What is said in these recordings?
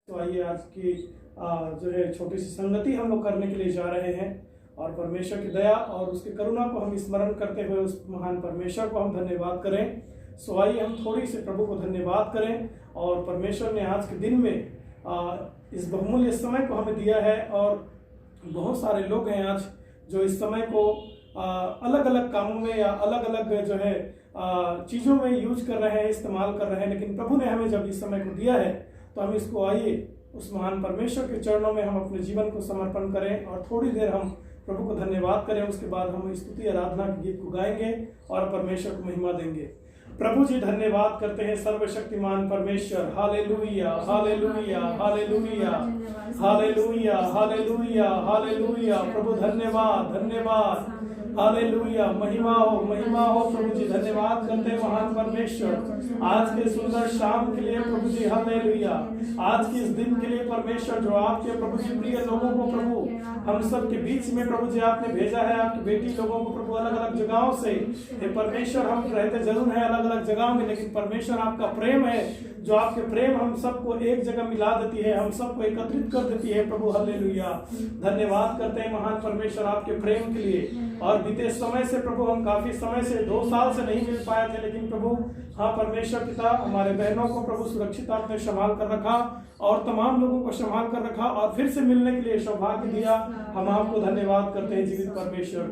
तो आइए आज की जो है छोटी सी संगति हम लोग करने के लिए जा रहे हैं और परमेश्वर की दया और उसकी करुणा को हम स्मरण करते हुए उस महान परमेश्वर को हम धन्यवाद करें। सो आइए हम थोड़ी सी प्रभु को धन्यवाद करें और परमेश्वर ने आज के दिन में इस बहुमूल्य समय को हमें दिया है और बहुत सारे लोग हैं आज जो इस समय को अलग अलग कामों में या अलग अलग जो है चीज़ों में यूज कर रहे हैं, इस्तेमाल कर रहे हैं, लेकिन प्रभु ने हमें जब इस समय को दिया है तो हम इसको आइए उस महान परमेश्वर के चरणों में हम अपने जीवन को समर्पण करें और थोड़ी देर हम प्रभु को धन्यवाद करें। उसके बाद हम स्तुति आराधना के गीत को गाएंगे और परमेश्वर को महिमा देंगे। प्रभु जी धन्यवाद करते हैं सर्वशक्तिमान परमेश्वर। Hallelujah hallelujah hallelujah hallelujah hallelujah hallelujah. प्रभु धन्यवाद धन्यवाद हालेलुया। महिमा हो प्रभु जी। धन्यवाद करते हैं महान परमेश्वर आज के सुंदर शाम के लिए प्रभु जी। हालेलुया। आज के इस दिन के लिए परमेश्वर जो आपके प्रभु जी प्रिय लोगों को प्रभु हम सब के बीच में प्रभु जी आपने भेजा है, आपकी बेटी लोगों को प्रभु अलग अलग जगहों से। हे परमेश्वर हम रहते जरूर हैं अलग अलग जगह में, लेकिन परमेश्वर आपका प्रेम है जो आपके प्रेम हम सबको एक जगह मिला देती है, हम सबको एकत्रित कर देती है प्रभु। हालेलुया। धन्यवाद करते हैं महान परमेश्वर आपके प्रेम के लिए। और बीते समय से प्रभु हम काफी समय से 2 साल से नहीं मिल पाए थे, लेकिन प्रभु हाँ परमेश्वर पिता हमारे बहनों को प्रभु सुरक्षित आपने संभाल कर रखा और तमाम लोगों को संभाल कर रखा और फिर से मिलने के लिए सौभाग्य दिया। हम आपको धन्यवाद करते हैं जीवित परमेश्वर।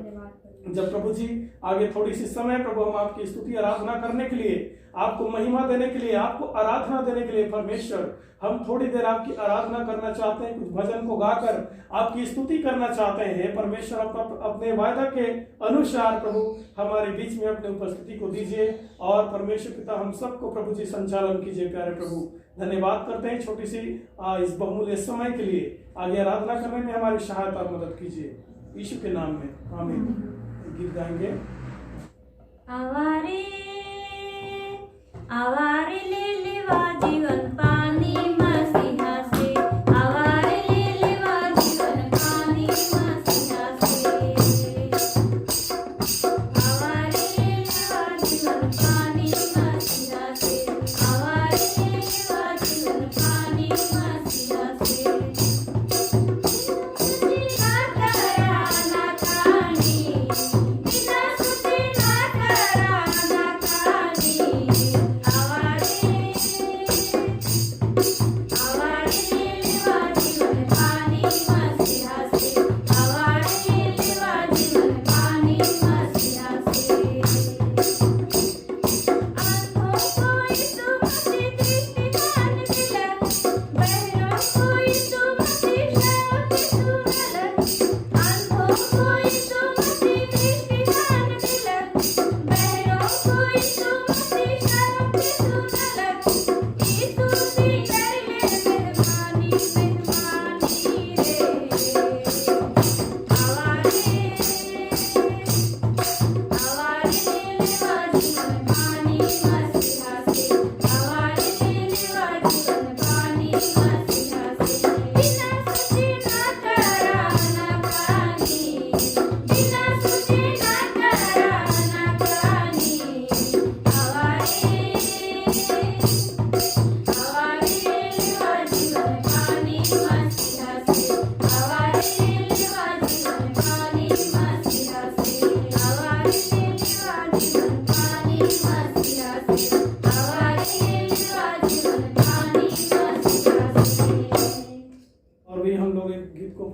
जब प्रभु जी आगे थोड़ी सी समय प्रभु हम आपकी स्तुति आराधना करने के लिए, आपको महिमा देने के लिए, आपको आराधना देने के लिए परमेश्वर हम थोड़ी देर आपकी आराधना करना चाहते हैं, कुछ भजन को गाकर आपकी स्तुति करना चाहते हैं। परमेश्वर अपने वायदा के अनुसार प्रभु हमारे बीच में अपने उपस्थिति को दीजिए और परमेश्वर पिता हम सबको प्रभु जी संचालन कीजिए। प्यारे प्रभु धन्यवाद करते हैं छोटी सी इस बहुमूल्य समय के लिए। आगे आराधना करने में हमारी सहायता और मदद कीजिए यीशु के नाम में आमीन। गीत गाएंगे। आवारे आवारे ले लेवा जीवन पानी मसीहा से, आवारे ले लेवा जीवन पानी मसीहा से, आवारे ले लेवा जीवन पानी मसीहा से, आवारे ले लेवा जीवन पानी मसीहा से।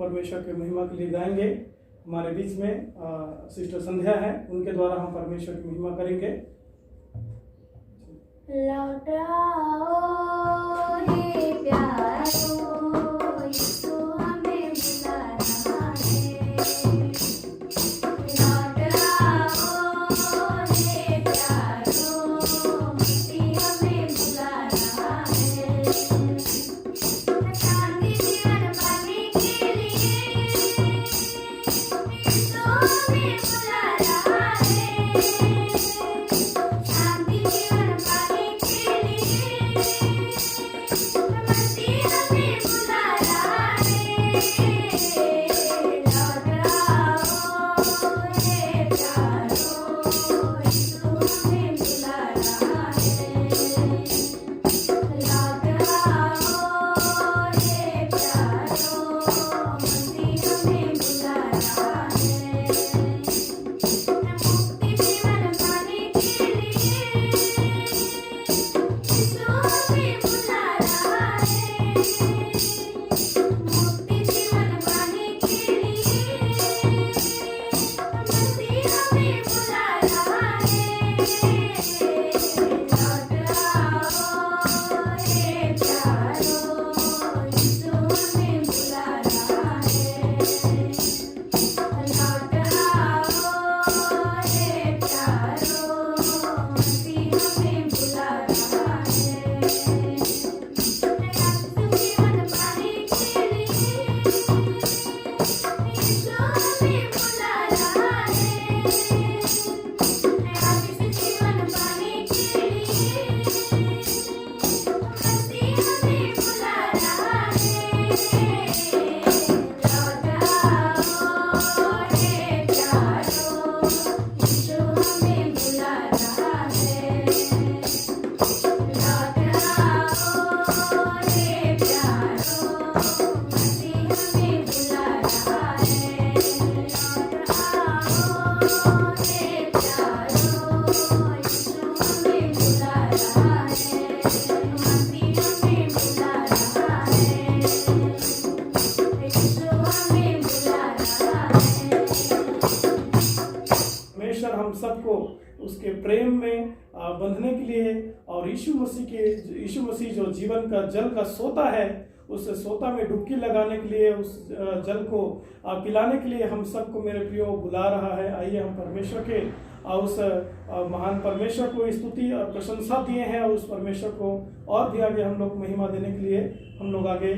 परमेश्वर के महिमा के लिए गाएंगे। हमारे बीच में सिस्टर संध्या है, उनके द्वारा हम परमेश्वर की महिमा करेंगे। लौट आओ हे प्यारो, यीशु हमें बुला रहा है। लौट आओ हे प्यारो, मसीह हमें बुला रहा है। शांति जीवन पाने के लिए यीशु हमें बुला रहा है। शांति जीवन पाने के लिए परमेश्वर हम सबको उसके प्रेम में बंधने के लिए और यीशु मसीह जो जीवन का जल का सोता है, उस सोता में डुबकी लगाने के लिए, उस जल को पिलाने के लिए हम सबको मेरे प्रियो बुला रहा है। आइए हम परमेश्वर के उस महान परमेश्वर को स्तुति और प्रशंसा दिए हैं, और उस परमेश्वर को और भी आगे हम लोग महिमा देने के लिए हम लोग आगे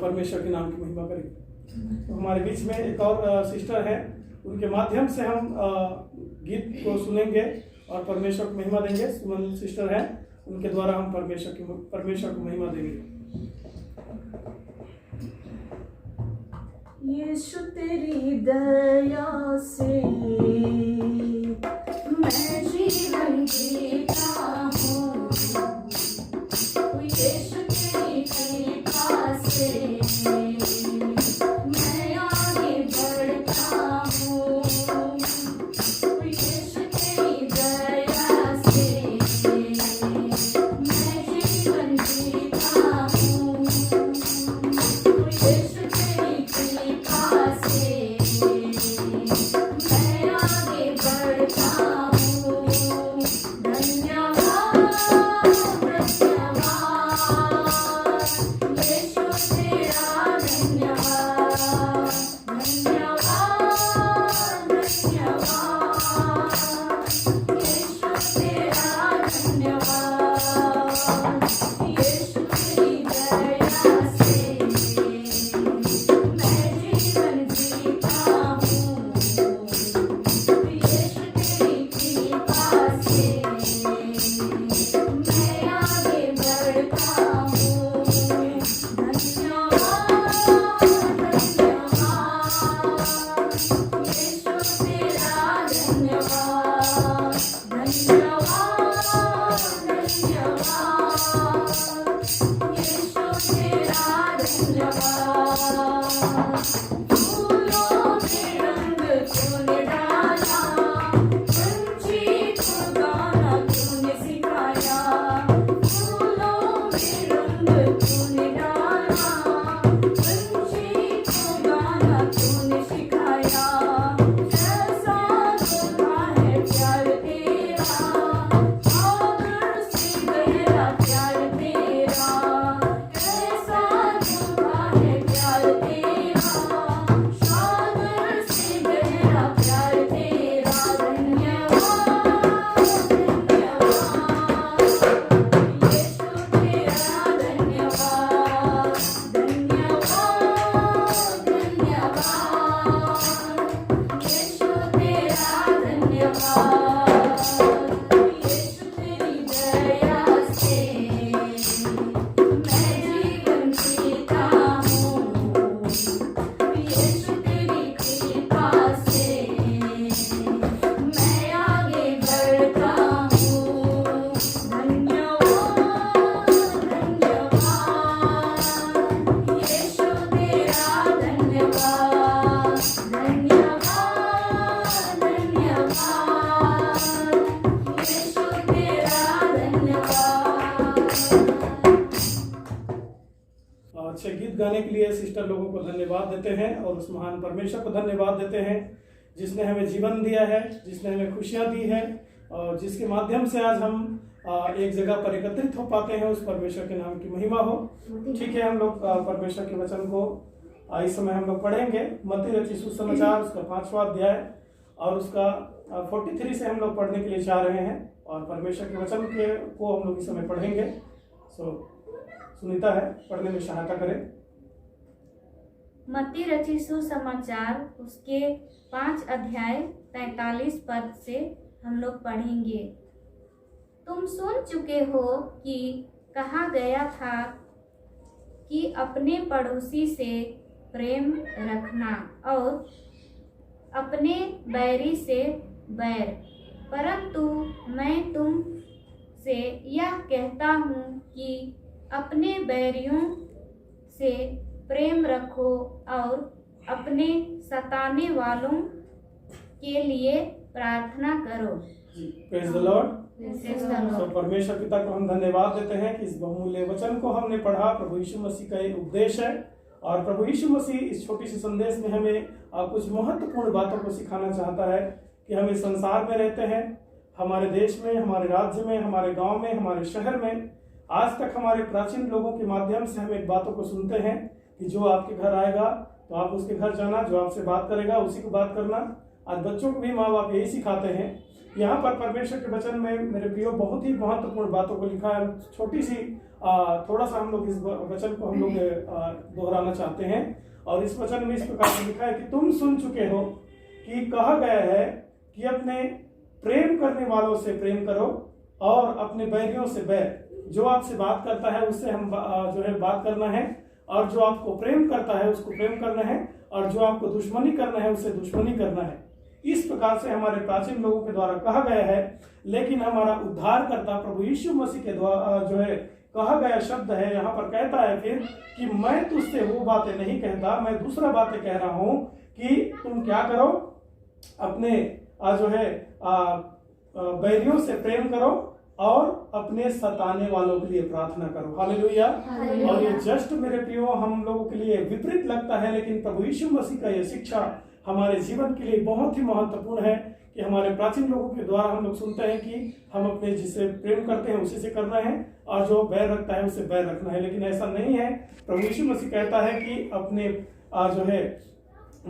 परमेश्वर के नाम की महिमा करेंगे। तो हमारे बीच में एक और सिस्टर है, उनके माध्यम से हम गीत को सुनेंगे और परमेश्वर को महिमा देंगे। सुमन सिस्टर है, उनके द्वारा हम परमेश्वर को महिमा देंगे। यीशु तेरी दया से मैं जीवन जीता हूँ, यीशु तेरी कृपा से मैं आगे बढ़ता हूँ, यीशु तेरी दया से मैं जीवन जीता हूँ, यीशु तेरी कृपा से मैं आगे बढ़ता हूँ। धन्यवाद यीशु तेरा धन्यवाद, धन्यवाद यीशु तेरा धन्यवाद, यीशु तेरी दया से मैं जीवन जीता हूँ, यीशु तेरी कृपा से मैं आगे बढ़ता हूँ। धन्यवाद यीशु तेरा धन्यवाद, धन्यवाद यीशु तेरा धन्यवाद। फूलों में रंग तूने डाला, पंछी को गाना तूने सिखाया, फूलों में रंग तूने डाला, पंछी को गाना तूने सिखाया। कैसा होता है प्यार तेरा, सागर से गहरा प्यार तेरा, कैसा होता है प्यार तेरा, सागर से गहरा प्यार तेरा। धन्यवाद यीशु तेरा धन्यवाद, धन्यवाद यीशु तेरा धन्यवाद, यीशु तेरी दया से मैं जीवन जीता हूँ, यीशु तेरी कृपा से मैं आगे बढ़ता हूँ। धन्यवाद यीशु तेरा धन्यवाद, धन्यवाद यीशु तेरा धन्यवाद। अच्छे गीत गाने के लिए सिस्टर लोगों को धन्यवाद देते हैं, और उस महान परमेश्वर को धन्यवाद देते हैं जिसने हमें जीवन दिया है, जिसने हमें खुशियां दी है, और जिसके माध्यम से आज हम एक जगह पर एकत्रित हो पाते हैं। उस परमेश्वर के नाम की महिमा हो। ठीक है, हम लोग परमेश्वर के वचन को इस समय हम लोग पढ़ेंगे। मत्ती रचित सुसमाचार उसका 5वां अध्याय और उसका 43 से हम लोग पढ़ने के लिए जा रहे हैं, और परमेश्वर के वचन को हम लोग इस समय पढ़ेंगे। सुनीता है, पढ़ने में सहायता करें। मत्ती रचित सुसमाचार उसके 5 अध्याय 43 पद से हम लोग पढ़ेंगे। तुम सुन चुके हो कि कहा गया था कि अपने पड़ोसी से प्रेम रखना और अपने बैरी से बैर, परंतु मैं तुम से यह कहता हूँ कि अपने बैरियों से प्रेम रखो और अपने सताने वालों के लिए प्रार्थना करो। Praise the Lord. Praise the Lord. तो परमेश्वर पिता को हम धन्यवाद देते हैं कि इस बहुमूल्य वचन को हमने पढ़ा। प्रभु यीशु मसीह का एक उपदेश है और प्रभु यीशु मसीह इस छोटी सी संदेश में हमें कुछ महत्वपूर्ण बातों को सिखाना चाहता है कि हम इस संसार में रहते हैं, हमारे देश में, हमारे राज्य में, हमारे गांव में, हमारे शहर में। आज तक हमारे प्राचीन लोगों के माध्यम से हम एक बातों को सुनते हैं कि जो आपके घर आएगा तो आप उसके घर जाना, जो आपसे बात करेगा उसी को बात करना। आज बच्चों को भी माँ बाप यही सिखाते हैं। यहाँ पर परमेश्वर के वचन में मेरे प्रियो बहुत ही महत्वपूर्ण बातों को लिखा है। छोटी सी थोड़ा सा हम लोग इस वचन को हम लोग दोहराना चाहते हैं और इस वचन में इस प्रकार से लिखा है कि तुम सुन चुके हो कि कहा गया है कि अपने प्रेम करने वालों से प्रेम करो और अपने बैरियों से बैर। जो आपसे बात करता है उससे हम जो है बात करना है और जो आपको प्रेम करता है उसको प्रेम करना है और जो आपको दुश्मनी करना है उससे दुश्मनी करना है। इस प्रकार से हमारे प्राचीन लोगों के द्वारा कहा गया है। लेकिन हमारा उद्धारकर्ता प्रभु यीशु मसीह के द्वारा जो है कहा गया शब्द है, यहाँ पर कहता है फिर कि मैं तुझसे वो बातें नहीं कहता, मैं दूसरा बातें कह रहा हूँ कि तुम क्या करो, अपने जो है बैरियों से प्रेम करो और अपने सताने वालों के लिए प्रार्थना करो। हालेलुया। और ये जस्ट मेरे प्रियो हम लोगों के लिए विपरीत लगता है, लेकिन प्रभु यीशु मसीह का ये शिक्षा हमारे जीवन के लिए बहुत ही महत्वपूर्ण है कि हमारे प्राचीन लोगों के द्वारा हम लोग सुनते हैं कि हम अपने जिससे प्रेम करते हैं उसी से करना है और जो बैर रखता है उससे बैर रखना है। लेकिन ऐसा नहीं है। प्रभु यीशु मसीह कहता है कि अपने जो है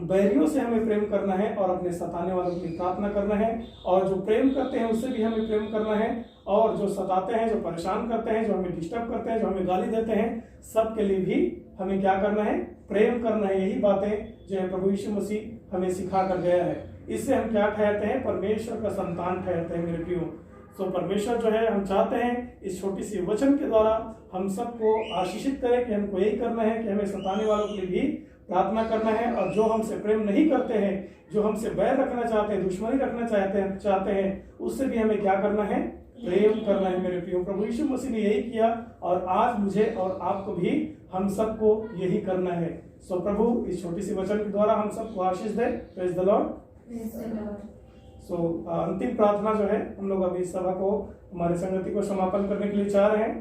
बैरियों से हमें प्रेम करना है और अपने सताने वालों के लिए प्रार्थना करना है, और जो प्रेम करते हैं उससे भी हमें प्रेम करना है, और जो सताते हैं, जो परेशान करते हैं, जो हमें डिस्टर्ब करते हैं, जो हमें गाली देते हैं, सब के लिए भी हमें क्या करना है, प्रेम करना है। यही बातें जो है प्रभु यीशु मसीह हमें सिखा कर गया है। इससे हम क्या ठहरते हैं, परमेश्वर का संतान ठहरते हैं मेरे प्रियो। तो परमेश्वर जो है हम चाहते हैं इस छोटी सी वचन के द्वारा हम सबको आशीषित करें कि हमको यही करना है कि हमें सताने वालों के लिए भी प्रार्थना करना है, और जो हमसे प्रेम नहीं करते हैं, जो हमसे बैर रखना चाहते हैं, दुश्मनी रखना चाहते हैं उससे भी हमें क्या करना है, प्रेम करना है मेरे प्रियो। प्रभु यीशु मसीह ने यही किया और आज मुझे और आपको भी हम सबको यही करना है। सो प्रभु इस छोटी सी वचन के द्वारा हम सबको आशीष दे। Praise the lord. सो अंतिम प्रार्थना जो है हम लोग अभी सभा को, हमारे संगति को समापन करने के लिए चाह रहे हैं।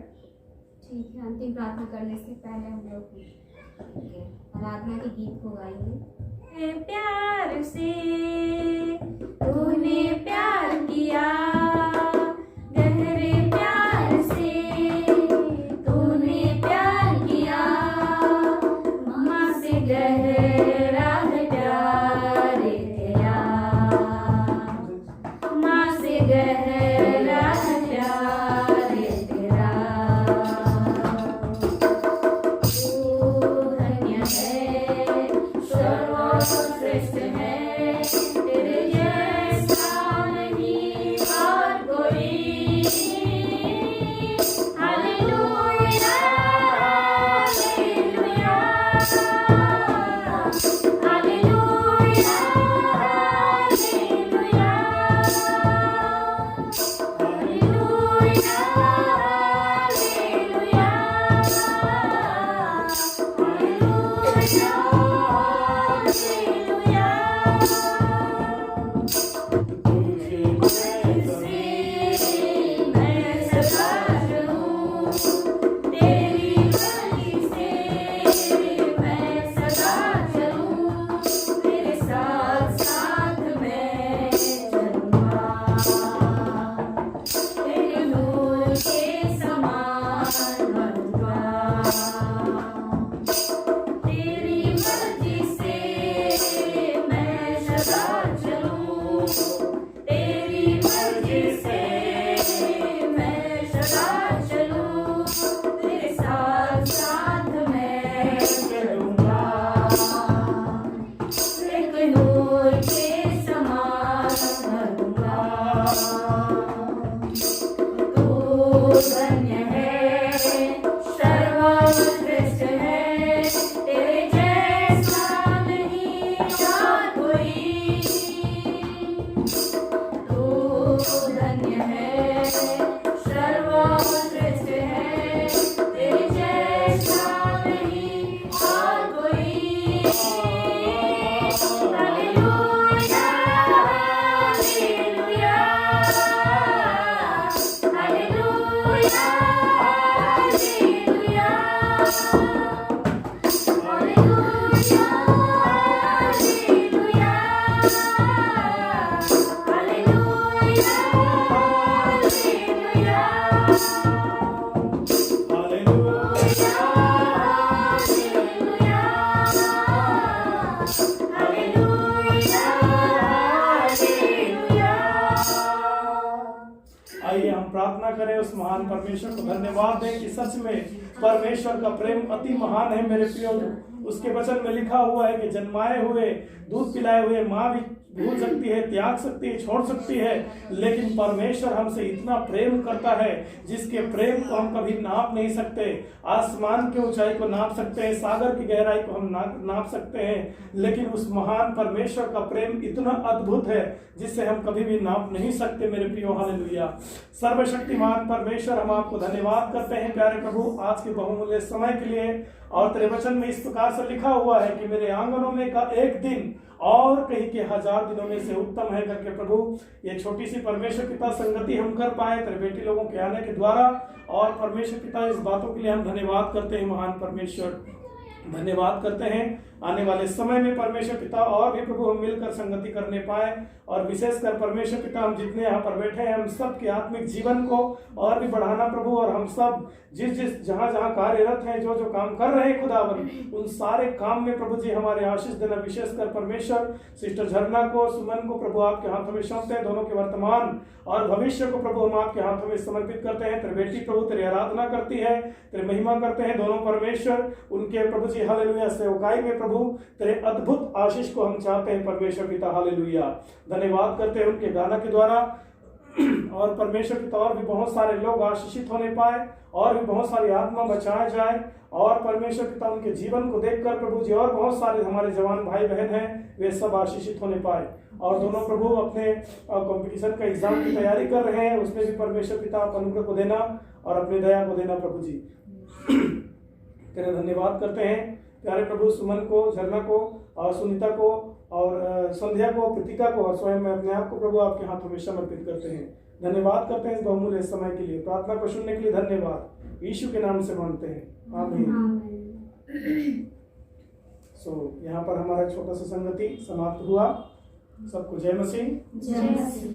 ठीक है, अंतिम प्रार्थना करने से पहले हम लोग आराधना के गीत को गाएंगे। प्यार से तूने प्यार किया, गहरे प्यार से तूने प्यार किया, माँ से गहरा है प्यार तेरा, माँ से गहरा है प्यार तेरा। सर्वश्रेष्ठ है तेरे जैसा उस महान परमेश्वर को धन्यवाद दें कि सच में परमेश्वर का प्रेम अति महान है मेरे प्रियो। उसके वचन में लिखा हुआ है कि जन्माए हुए दूध पिलाए हुए माँ भी भूल सकती है, त्याग सकती है, छोड़ सकती है, लेकिन परमेश्वर हमसे इतना प्रेम करता है जिसके प्रेम को हम कभी नाप नहीं सकते। आसमान की ऊंचाई को नाप सकते हैं, सागर की गहराई को हम नाप सकते हैं, लेकिन उस महान परमेश्वर का प्रेम इतना अद्भुत है जिससे हम कभी भी नाप नहीं सकते मेरे प्रियो। हालेलुया। सर्वशक्तिमान परमेश्वर, हम आपको धन्यवाद करते हैं प्यारे प्रभु आज के बहुमूल्य समय के लिए। और तेरे वचन में इस प्रकार से लिखा हुआ है कि मेरे आंगनों में का एक दिन और कहीं के 1000 दिनों में से उत्तम है करके प्रभु ये छोटी सी परमेश्वर पिता संगति हम कर पाए तेरे बेटी लोगों के आने के द्वारा। और परमेश्वर पिता इस बातों के लिए हम धन्यवाद करते हैं महान परमेश्वर, धन्यवाद करते हैं। आने वाले समय में परमेश्वर पिता और भी प्रभु हम मिलकर संगति करने पाए, और विशेषकर परमेश्वर पिता हम जितने यहाँ पर बैठे हैं हम सब के आत्मिक जीवन को और भी बढ़ाना प्रभु। और हम सब जिस जहाँ जहाँ कार्यरत हैं, जो काम कर रहे हैं खुदावन, उन सारे काम में प्रभु जी हमारे आशीष देना। विशेषकर परमेश्वर सिस्टर झरना को, सुमन को प्रभु आपके हाथों में सौंपते हैं। दोनों के वर्तमान और भविष्य को प्रभु हम आपके हाथों में समर्पित करते हैं। तेरे बेटी प्रभु तेरी आराधना करती है, तेरे महिमा करते हैं दोनों परमेश्वर। उनके प्रभु जी हालेलुया सेवकाई में प्रभु तेरे अद्भुत आशीष को हम चाहते हैं परमेश्वर पिता। हालेलुया। धन्यवाद करते हैं उनके गाना के द्वारा। और परमेश्वर पिता और भी बहुत सारे लोग आशीषित होने पाए, और भी बहुत सारी आत्मा बचाए जाए, और परमेश्वर पिता उनके जीवन को देखकर प्रभु जी और बहुत सारे हमारे जवान भाई बहन हैं वे सब आशीषित होने पाए। और दोनों प्रभु अपने कंपटीशन का एग्जाम की तैयारी कर रहे हैं, उसमें भी परमेश्वर पिता आप अनुग्रह को देना और अपनी दया को देना प्रभु जी। तेरे धन्यवाद करते हैं प्यारे प्रभु। सुमन को, झरना को और सुनीता को और संध्या को, प्रीतिका को और स्वयं मैं अपने आप को प्रभु आपके हाथों में समर्पित करते हैं। धन्यवाद करते हैं इस बहुमूल्य समय के लिए। प्रार्थना को सुनने के लिए धन्यवाद। यीशु के नाम से मांगते हैं, आमीन। यहाँ पर हमारा छोटा सा संगति समाप्त हुआ। सबको जय मसीह। जय मसीह।